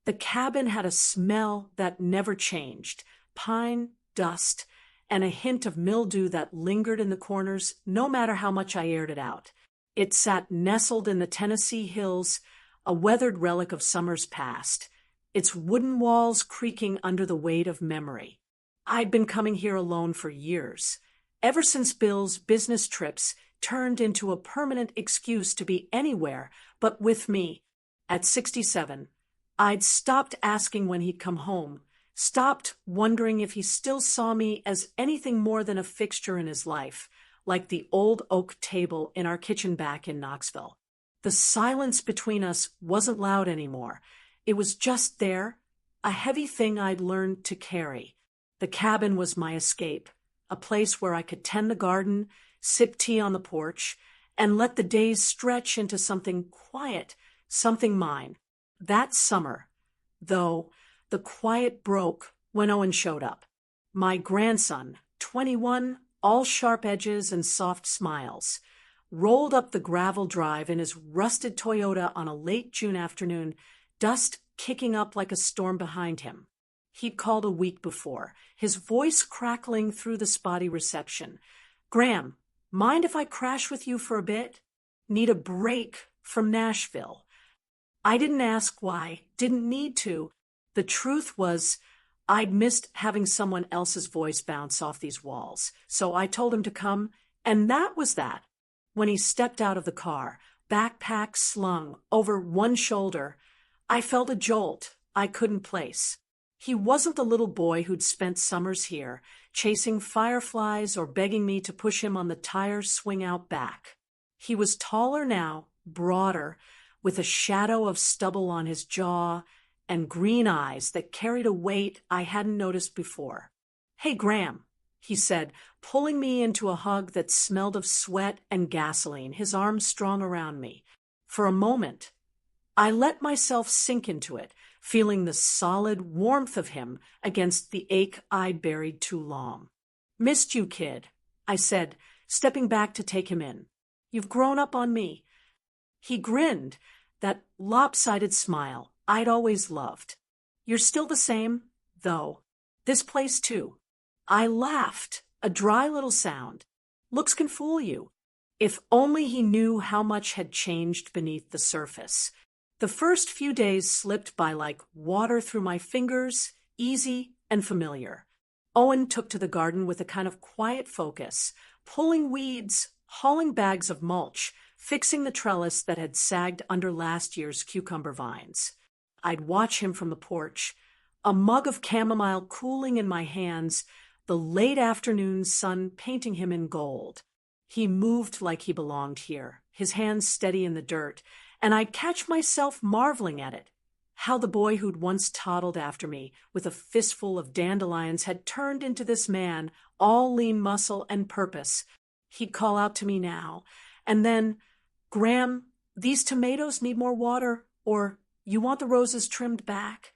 The cabin had a smell that never changed: pine, dust, and a hint of mildew that lingered in the corners no matter how much I aired it out. It sat nestled in the Tennessee hills, a weathered relic of summers past, its wooden walls creaking under the weight of memory. I'd been coming here alone for years, ever since Bill's business trips turned into a permanent excuse to be anywhere but with me. At 67, I'd stopped asking when he'd come home, stopped wondering if he still saw me as anything more than a fixture in his life, like the old oak table in our kitchen back in Knoxville. The silence between us wasn't loud anymore. It was just there, a heavy thing I'd learned to carry. The cabin was my escape, a place where I could tend the garden, sip tea on the porch, and let the days stretch into something quiet, something mine. That summer, though, the quiet broke when Owen showed up. My grandson, 21, all sharp edges and soft smiles, rolled up the gravel drive in his rusted Toyota on a late June afternoon, dust kicking up like a storm behind him. He'd called a week before, his voice crackling through the spotty reception. "Graham, mind if I crash with you for a bit? Need a break from Nashville." I didn't ask why, didn't need to. The truth was, I'd missed having someone else's voice bounce off these walls, so I told him to come, and that was that. When he stepped out of the car, backpack slung over one shoulder, I felt a jolt I couldn't place. He wasn't the little boy who'd spent summers here, chasing fireflies or begging me to push him on the tire swing out back. He was taller now, broader, with a shadow of stubble on his jaw and green eyes that carried a weight I hadn't noticed before. "Hey, Graham," he said, pulling me into a hug that smelled of sweat and gasoline, his arms strong around me. For a moment, I let myself sink into it, feeling the solid warmth of him against the ache I'd buried too long. "Missed you, kid," I said, stepping back to take him in. "You've grown up on me." He grinned, that lopsided smile I'd always loved. "You're still the same, though. This place, too." I laughed, a dry little sound. Looks can fool you. If only he knew how much had changed beneath the surface. The first few days slipped by like water through my fingers, easy and familiar. Owen took to the garden with a kind of quiet focus, pulling weeds, hauling bags of mulch, fixing the trellis that had sagged under last year's cucumber vines. I'd watch him from the porch, a mug of chamomile cooling in my hands, the late afternoon sun painting him in gold. He moved like he belonged here, his hands steady in the dirt, and I'd catch myself marveling at it. How the boy who'd once toddled after me with a fistful of dandelions had turned into this man, all lean muscle and purpose. He'd call out to me now, and then, "Graham, these tomatoes need more water," or "You want the roses trimmed back?"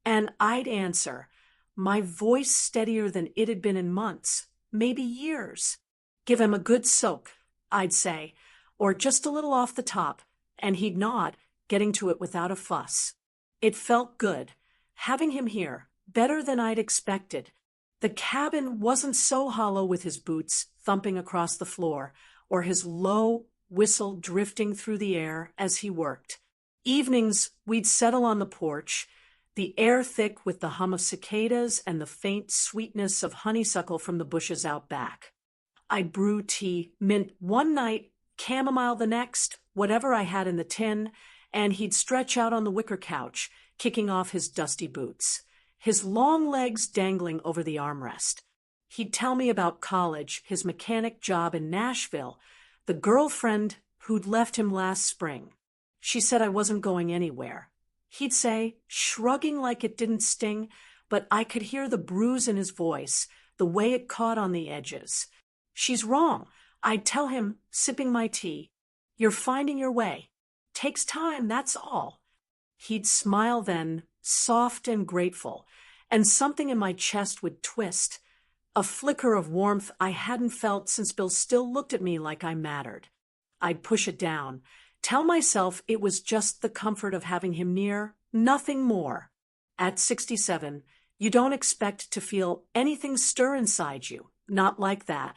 And I'd answer, my voice steadier than it had been in months, maybe years. "Give him a good soak," I'd say, or just a little off the top, and he'd nod, getting to it without a fuss. It felt good, having him here, better than I'd expected. The cabin wasn't so hollow with his boots thumping across the floor, or his low whistle drifting through the air as he worked. Evenings, we'd settle on the porch, the air thick with the hum of cicadas and the faint sweetness of honeysuckle from the bushes out back. I'd brew tea, mint one night, chamomile the next, whatever I had in the tin, and he'd stretch out on the wicker couch, kicking off his dusty boots, his long legs dangling over the armrest. He'd tell me about college, his mechanic job in Nashville, the girlfriend who'd left him last spring. She said I wasn't going anywhere. He'd say, shrugging like it didn't sting, but I could hear the bruise in his voice, the way it caught on the edges. "She's wrong," I'd tell him, sipping my tea. "You're finding your way. Takes time, that's all." He'd smile then, soft and grateful, and something in my chest would twist, a flicker of warmth I hadn't felt since Bill still looked at me like I mattered. I'd push it down, tell myself it was just the comfort of having him near, Nothing more. At 67, you don't expect to feel anything stir inside you, not like that.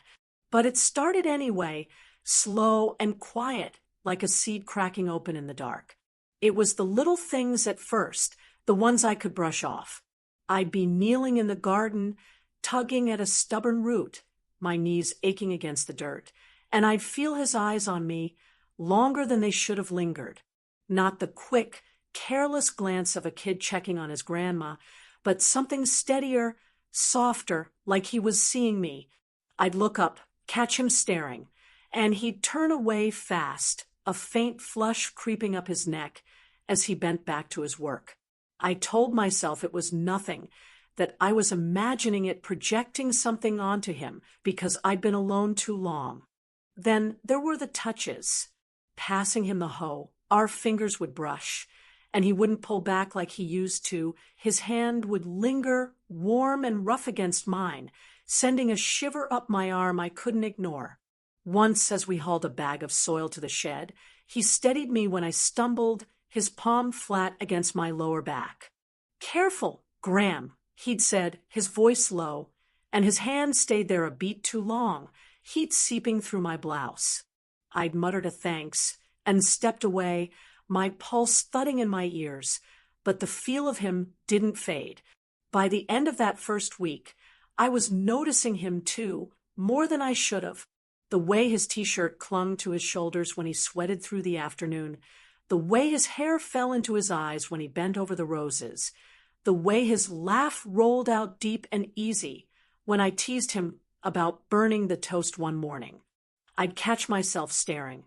But it started anyway, slow and quiet, like a seed cracking open in the dark. It was the little things at first, the ones I could brush off. I'd be kneeling in the garden, tugging at a stubborn root, my knees aching against the dirt, and I'd feel his eyes on me longer than they should have lingered. Not the quick, careless glance of a kid checking on his grandma, but something steadier, softer, like he was seeing me. I'd look up, catch him staring, and he'd turn away fast, a faint flush creeping up his neck as he bent back to his work. I told myself it was nothing, that I was imagining it, projecting something onto him because I'd been alone too long. Then there were the touches. Passing him the hoe, our fingers would brush, and he wouldn't pull back like he used to. His hand would linger, warm and rough against mine, sending a shiver up my arm I couldn't ignore. Once, as we hauled a bag of soil to the shed, he steadied me when I stumbled, his palm flat against my lower back. "Careful, Graham," he'd said, his voice low, and his hand stayed there a beat too long, heat seeping through my blouse. I'd muttered a thanks and stepped away, my pulse thudding in my ears, but the feel of him didn't fade. By the end of that first week, I was noticing him too, more than I should have. The way his t-shirt clung to his shoulders when he sweated through the afternoon, the way his hair fell into his eyes when he bent over the roses, the way his laugh rolled out deep and easy when I teased him about burning the toast one morning. I'd catch myself staring,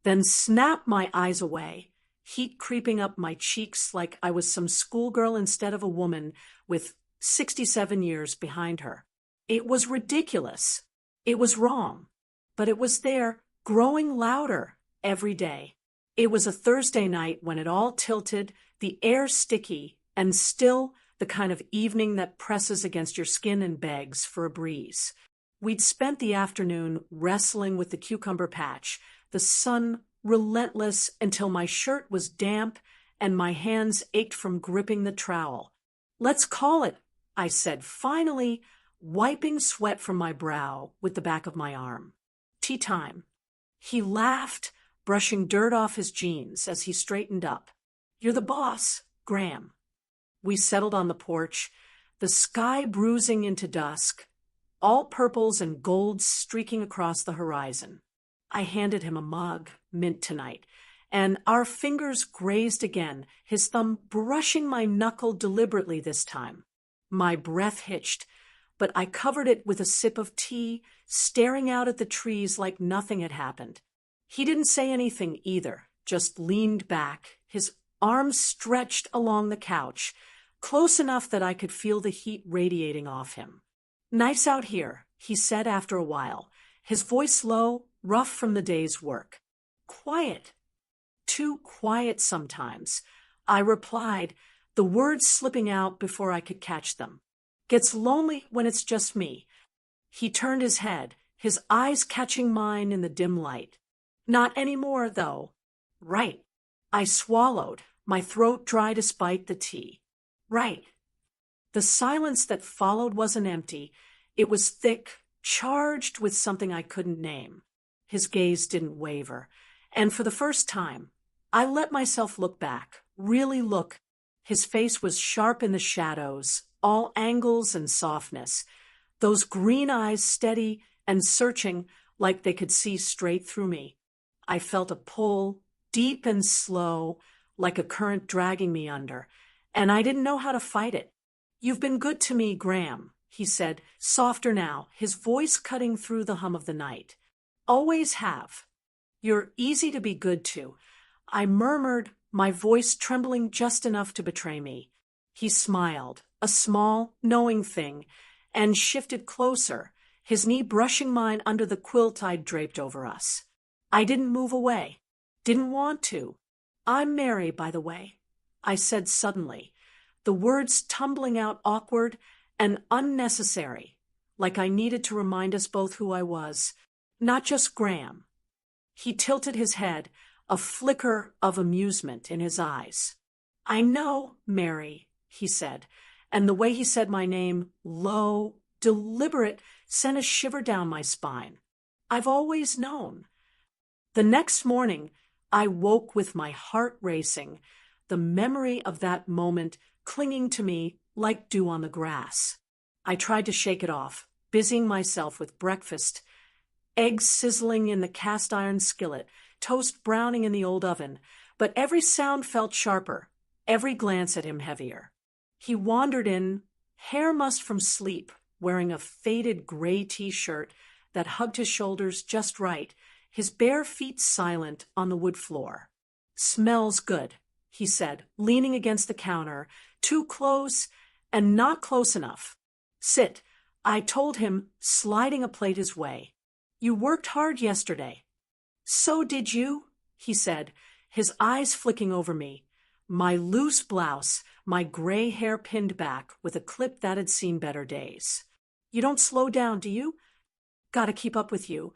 then snap my eyes away, heat creeping up my cheeks like I was some schoolgirl instead of a woman with 67 years behind her. It was ridiculous. It was wrong. But it was there, growing louder every day. It was a Thursday night when it all tilted, the air sticky, and still the kind of evening that presses against your skin and begs for a breeze. We'd spent the afternoon wrestling with the cucumber patch, the sun relentless until my shirt was damp and my hands ached from gripping the trowel. "Let's call it," I said, finally, wiping sweat from my brow with the back of my arm. "Tea time." He laughed, brushing dirt off his jeans as he straightened up. "You're the boss, Graham." We settled on the porch, the sky bruising into dusk, all purples and golds streaking across the horizon. I handed him a mug, mint tonight, and our fingers grazed again, his thumb brushing my knuckle deliberately this time. My breath hitched, but I covered it with a sip of tea, staring out at the trees like nothing had happened. He didn't say anything either, just leaned back, his arms stretched along the couch, close enough that I could feel the heat radiating off him. "Nice out here," he said after a while, his voice low, rough from the day's work. "Quiet." "Too quiet sometimes," I replied, the words slipping out before I could catch them. "Gets lonely when it's just me." He turned his head, his eyes catching mine in the dim light. "Not anymore, though." "Right." I swallowed, my throat dry despite the tea. "Right." The silence that followed wasn't empty. It was thick, charged with something I couldn't name. His gaze didn't waver, and for the first time, I let myself look back, really look. His face was sharp in the shadows, all angles and softness, those green eyes steady and searching like they could see straight through me. I felt a pull, deep and slow, like a current dragging me under, and I didn't know how to fight it. "You've been good to me, Graham," he said, softer now, his voice cutting through the hum of the night. "Always have. You're easy to be good to." I murmured, my voice trembling just enough to betray me. He smiled, a small, knowing thing, and shifted closer, his knee brushing mine under the quilt I'd draped over us. I didn't move away. Didn't want to. "I'm Mary, by the way," I said suddenly, the words tumbling out awkward and unnecessary, like I needed to remind us both who I was, not just Graham. He tilted his head, a flicker of amusement in his eyes. I know, Mary, he said, and the way he said my name, low, deliberate, sent a shiver down my spine. I've always known. The next morning, I woke with my heart racing, the memory of that moment clinging to me like dew on the grass. I tried to shake it off, busying myself with breakfast, eggs sizzling in the cast iron skillet, toast browning in the old oven, but every sound felt sharper, every glance at him heavier. He wandered in, hair mussed from sleep, wearing a faded gray t-shirt that hugged his shoulders just right, his bare feet silent on the wood floor. "Smells good," he said, leaning against the counter, too close and not close enough. "Sit," I told him, sliding a plate his way. "You worked hard yesterday." "So did you," he said, his eyes flicking over me. My loose blouse, my gray hair pinned back with a clip that had seen better days. "You don't slow down, do you?" "Gotta keep up with you."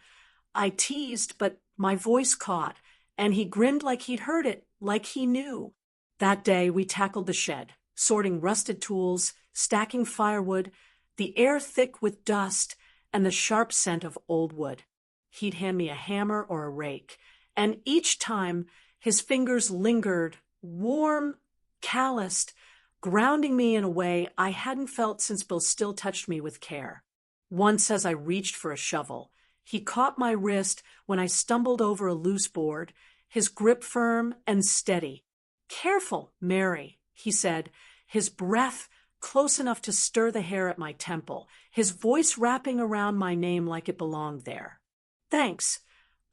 I teased, but my voice caught, and he grinned like he'd heard it, like he knew. That day we tackled the shed, sorting rusted tools, stacking firewood, the air thick with dust and the sharp scent of old wood. He'd hand me a hammer or a rake, and each time his fingers lingered, warm, calloused, grounding me in a way I hadn't felt since Bill still touched me with care. Once as I reached for a shovel, he caught my wrist when I stumbled over a loose board, his grip firm and steady. "Careful, Mary," he said, his breath close enough to stir the hair at my temple, his voice wrapping around my name like it belonged there. "Thanks,"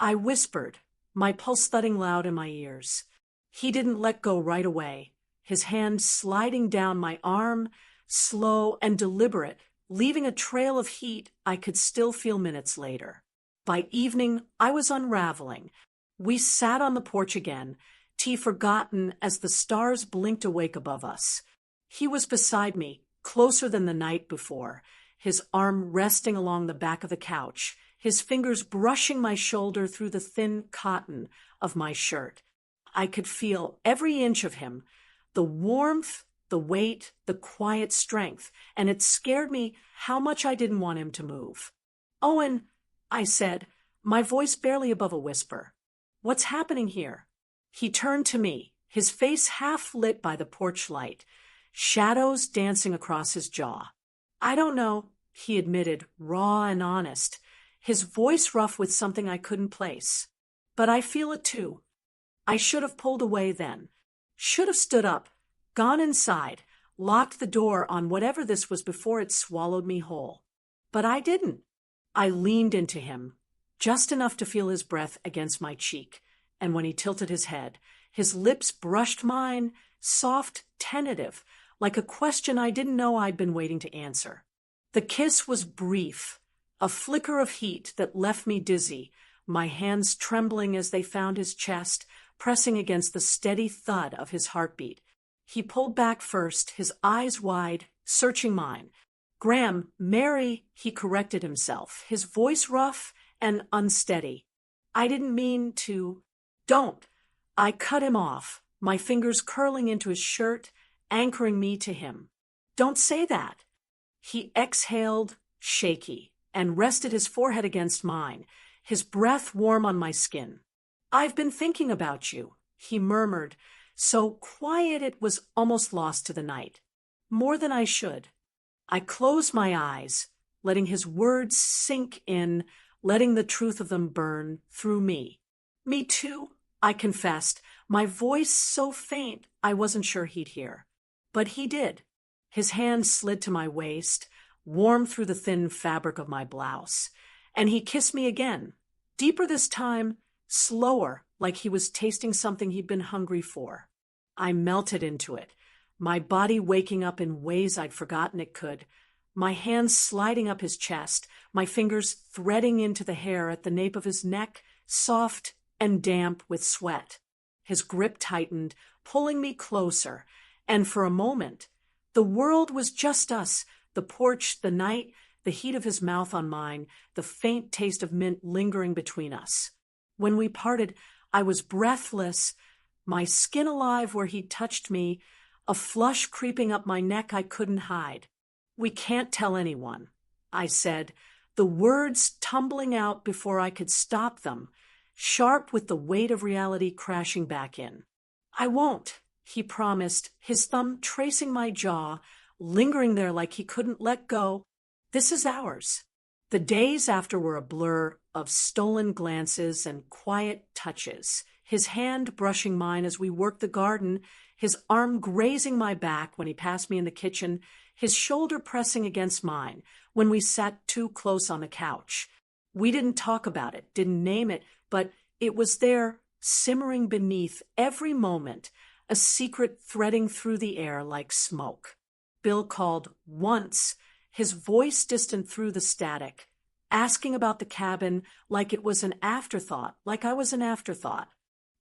I whispered, my pulse thudding loud in my ears. He didn't let go right away, his hand sliding down my arm, slow and deliberate, leaving a trail of heat I could still feel minutes later. By evening, I was unraveling. We sat on the porch again, tea forgotten as the stars blinked awake above us. He was beside me, closer than the night before, his arm resting along the back of the couch, his fingers brushing my shoulder through the thin cotton of my shirt. I could feel every inch of him, the warmth, the weight, the quiet strength, and it scared me how much I didn't want him to move. "Owen," I said, my voice barely above a whisper. "What's happening here?" He turned to me, his face half lit by the porch light, shadows dancing across his jaw. "I don't know," he admitted, raw and honest, his voice rough with something I couldn't place. "But I feel it too. I should have pulled away then. Should have stood up, gone inside, locked the door on whatever this was before it swallowed me whole. But I didn't." I leaned into him, just enough to feel his breath against my cheek, and when he tilted his head, his lips brushed mine, soft, tentative, like a question I didn't know I'd been waiting to answer. The kiss was brief, a flicker of heat that left me dizzy, my hands trembling as they found his chest, pressing against the steady thud of his heartbeat. He pulled back first, his eyes wide, searching mine. "Graham, Mary," he corrected himself, his voice rough and unsteady. "I didn't mean to—" "Don't!" I cut him off, my fingers curling into his shirt, anchoring me to him. "Don't say that." He exhaled, shaky, and rested his forehead against mine, his breath warm on my skin. "I've been thinking about you," he murmured, so quiet it was almost lost to the night. "More than I should." I closed my eyes, letting his words sink in, letting the truth of them burn through me. "Me too," I confessed, my voice so faint I wasn't sure he'd hear. But he did. His hand slid to my waist, warm through the thin fabric of my blouse, and he kissed me again, deeper this time, slower, like he was tasting something he'd been hungry for. I melted into it, my body waking up in ways I'd forgotten it could, my hands sliding up his chest, my fingers threading into the hair at the nape of his neck, soft and damp with sweat. His grip tightened, pulling me closer, and for a moment, the world was just us, the porch, the night, the heat of his mouth on mine, the faint taste of mint lingering between us. When we parted, I was breathless, my skin alive where he'd touched me, a flush creeping up my neck I couldn't hide. "We can't tell anyone," I said, the words tumbling out before I could stop them, sharp with the weight of reality crashing back in. "I won't," he promised, his thumb tracing my jaw, lingering there like he couldn't let go. "This is ours." The days after were a blur of stolen glances and quiet touches, his hand brushing mine as we worked the garden, his arm grazing my back when he passed me in the kitchen, his shoulder pressing against mine when we sat too close on the couch. We didn't talk about it, didn't name it, but it was there, simmering beneath every moment, a secret threading through the air like smoke. Bill called once, his voice distant through the static, asking about the cabin like it was an afterthought, like I was an afterthought.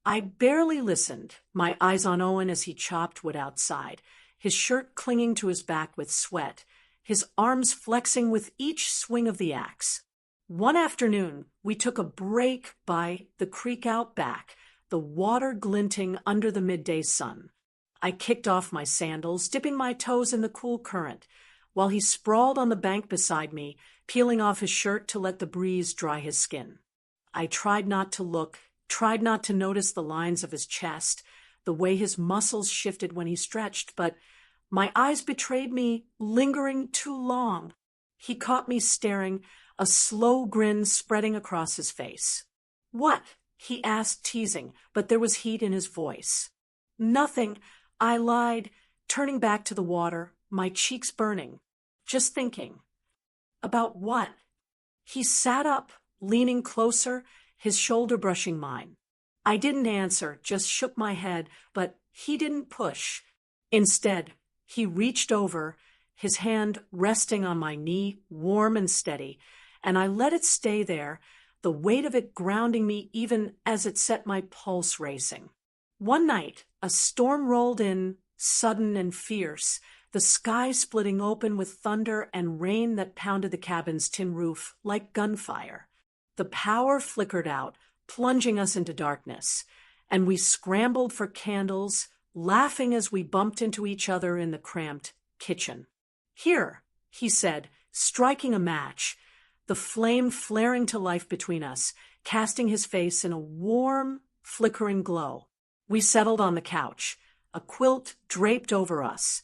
I barely listened, my eyes on Owen as he chopped wood outside, his shirt clinging to his back with sweat, his arms flexing with each swing of the axe. One afternoon, we took a break by the creek out back, the water glinting under the midday sun. I kicked off my sandals, dipping my toes in the cool current, while he sprawled on the bank beside me, peeling off his shirt to let the breeze dry his skin. I tried not to look, tried not to notice the lines of his chest, the way his muscles shifted when he stretched, but my eyes betrayed me lingering too long. He caught me staring, a slow grin spreading across his face. "What?" he asked, teasing, but there was heat in his voice. "Nothing," I lied, turning back to the water, my cheeks burning. "Just thinking." "About what?" He sat up, leaning closer, his shoulder brushing mine. I didn't answer, just shook my head, but he didn't push. Instead, he reached over, his hand resting on my knee, warm and steady, and I let it stay there, the weight of it grounding me even as it set my pulse racing. One night, a storm rolled in, sudden and fierce, the sky splitting open with thunder and rain that pounded the cabin's tin roof like gunfire. The power flickered out, plunging us into darkness, and we scrambled for candles, laughing as we bumped into each other in the cramped kitchen. "Here," he said, striking a match, the flame flaring to life between us, casting his face in a warm, flickering glow. We settled on the couch, a quilt draped over us,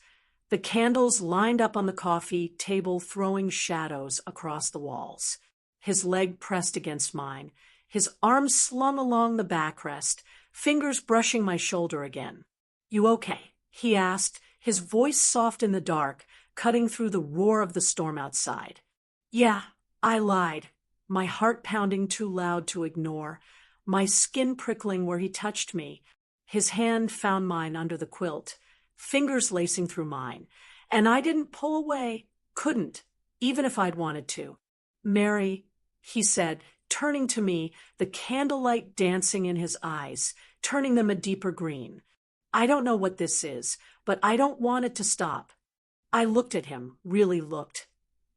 the candles lined up on the coffee table throwing shadows across the walls. His leg pressed against mine, his arm slung along the backrest, fingers brushing my shoulder again. "You okay?" he asked, his voice soft in the dark, cutting through the roar of the storm outside. "Yeah," I lied, my heart pounding too loud to ignore, my skin prickling where he touched me. His hand found mine under the quilt, fingers lacing through mine, and I didn't pull away, couldn't, even if I'd wanted to. "Mary," he said, turning to me, the candlelight dancing in his eyes, turning them a deeper green. "I don't know what this is, but I don't want it to stop." I looked at him, really looked,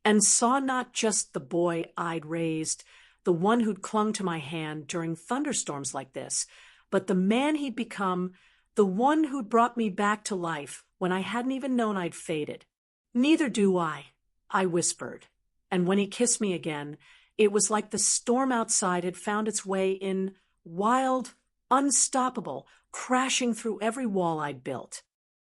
and saw not just the boy I'd raised, the one who'd clung to my hand during thunderstorms like this, but the man he'd become, the one who'd brought me back to life when I hadn't even known I'd faded. "Neither do I whispered, and when he kissed me again, it was like the storm outside had found its way in, wild, unstoppable, crashing through every wall I'd built.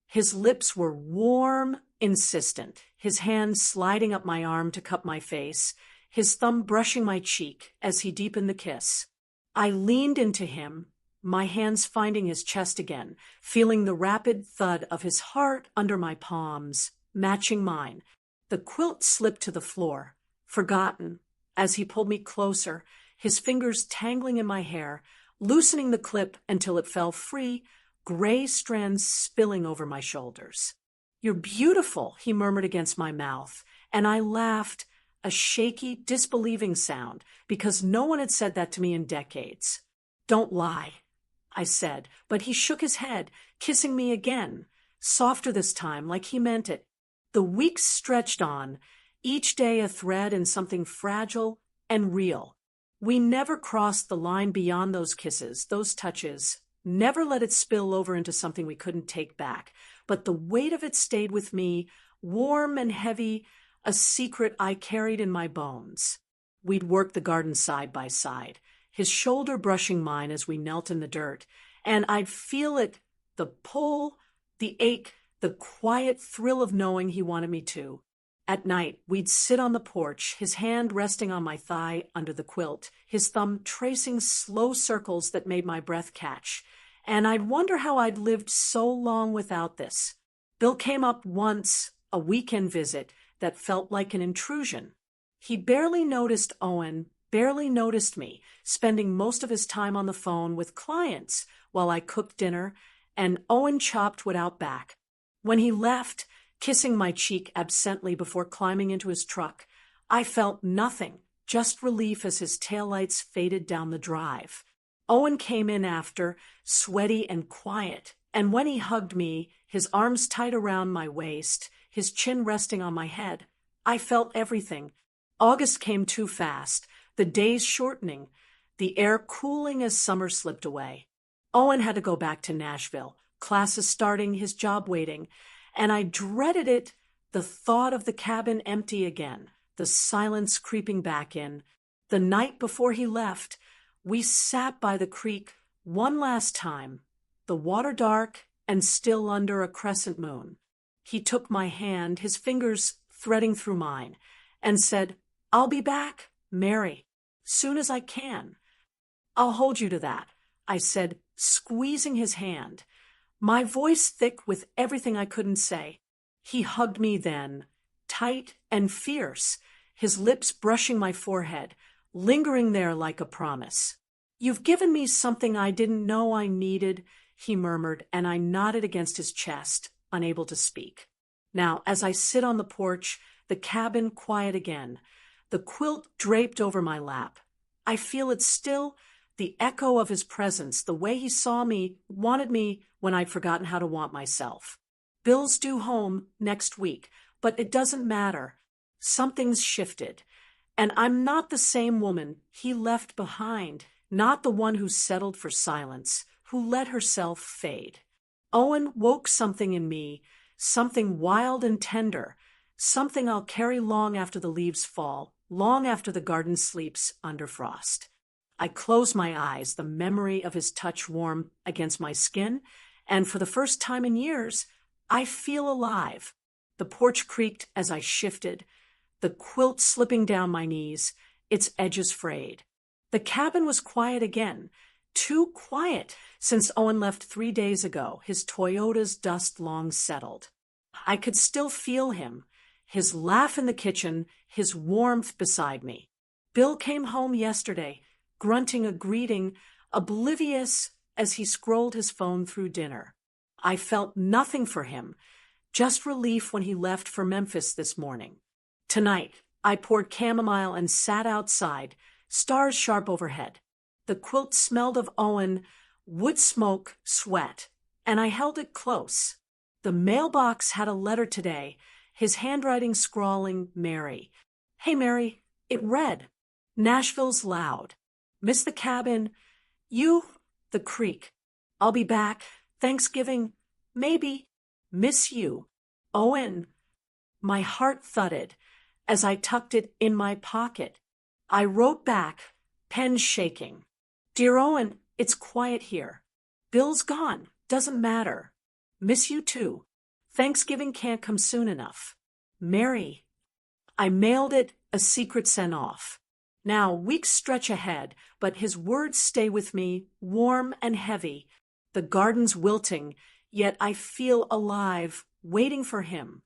His lips were warm, insistent, his hand sliding up my arm to cup my face, his thumb brushing my cheek as he deepened the kiss. I leaned into him, my hands finding his chest again, feeling the rapid thud of his heart under my palms, matching mine. The quilt slipped to the floor, forgotten, as he pulled me closer, his fingers tangling in my hair, loosening the clip until it fell free, gray strands spilling over my shoulders. "You're beautiful," he murmured against my mouth, and I laughed, a shaky, disbelieving sound, because no one had said that to me in decades. "Don't lie," I said, but he shook his head, kissing me again, softer this time, like he meant it. The weeks stretched on, each day a thread in something fragile and real. We never crossed the line beyond those kisses, those touches, Never let it spill over into something we couldn't take back. But the weight of it stayed with me, warm and heavy, a secret I carried in my bones. We'd work the garden side by side, his shoulder brushing mine as we knelt in the dirt, and I'd feel it, the pull, the ache, the quiet thrill of knowing he wanted me to. At night, we'd sit on the porch, his hand resting on my thigh under the quilt, his thumb tracing slow circles that made my breath catch. And I'd wonder how I'd lived so long without this. Bill came up once, a weekend visit, that felt like an intrusion. He barely noticed Owen, barely noticed me, spending most of his time on the phone with clients while I cooked dinner, and Owen chopped wood out back. When he left, kissing my cheek absently before climbing into his truck, I felt nothing, just relief as his taillights faded down the drive. Owen came in after, sweaty and quiet, and when he hugged me, his arms tight around my waist, his chin resting on my head, I felt everything. August came too fast, the days shortening, the air cooling as summer slipped away. Owen had to go back to Nashville, classes starting, his job waiting, and I dreaded it, the thought of the cabin empty again, the silence creeping back in. The night before he left, we sat by the creek one last time, the water dark and still under a crescent moon. He took my hand, his fingers threading through mine, and said, "I'll be back, Mary, soon as I can." "I'll hold you to that," I said, squeezing his hand, my voice thick with everything I couldn't say. He hugged me then, tight and fierce, his lips brushing my forehead, lingering there like a promise. "You've given me something I didn't know I needed," he murmured, and I nodded against his chest, unable to speak. Now, as I sit on the porch, the cabin quiet again, the quilt draped over my lap, I feel it still, the echo of his presence, the way he saw me, wanted me when I'd forgotten how to want myself. Bill's due home next week, but it doesn't matter. Something's shifted, and I'm not the same woman he left behind, not the one who settled for silence, who let herself fade. Owen woke something in me, something wild and tender, something I'll carry long after the leaves fall, long after the garden sleeps under frost. I close my eyes, the memory of his touch warm against my skin, and for the first time in years, I feel alive. The porch creaked as I shifted, the quilt slipping down my knees, its edges frayed. The cabin was quiet again, too quiet since Owen left 3 days ago, his Toyota's dust long settled. I could still feel him, his laugh in the kitchen, his warmth beside me. Bill came home yesterday, grunting a greeting, oblivious as he scrolled his phone through dinner. I felt nothing for him, just relief when he left for Memphis this morning. Tonight, I poured chamomile and sat outside, stars sharp overhead. The quilt smelled of Owen, wood smoke, sweat, and I held it close. The mailbox had a letter today, his handwriting scrawling, "Mary." "Hey, Mary," it read. "Nashville's loud. Miss the cabin. You, the creek. I'll be back. Thanksgiving. Maybe. Miss you. Owen." My heart thudded as I tucked it in my pocket. I wrote back, pen shaking. "Dear Owen, it's quiet here. Bill's gone. Doesn't matter. Miss you too. Thanksgiving can't come soon enough. Mary." I mailed it, a secret sent off. Now, weeks stretch ahead, but his words stay with me, warm and heavy. The garden's wilting, yet I feel alive, waiting for him.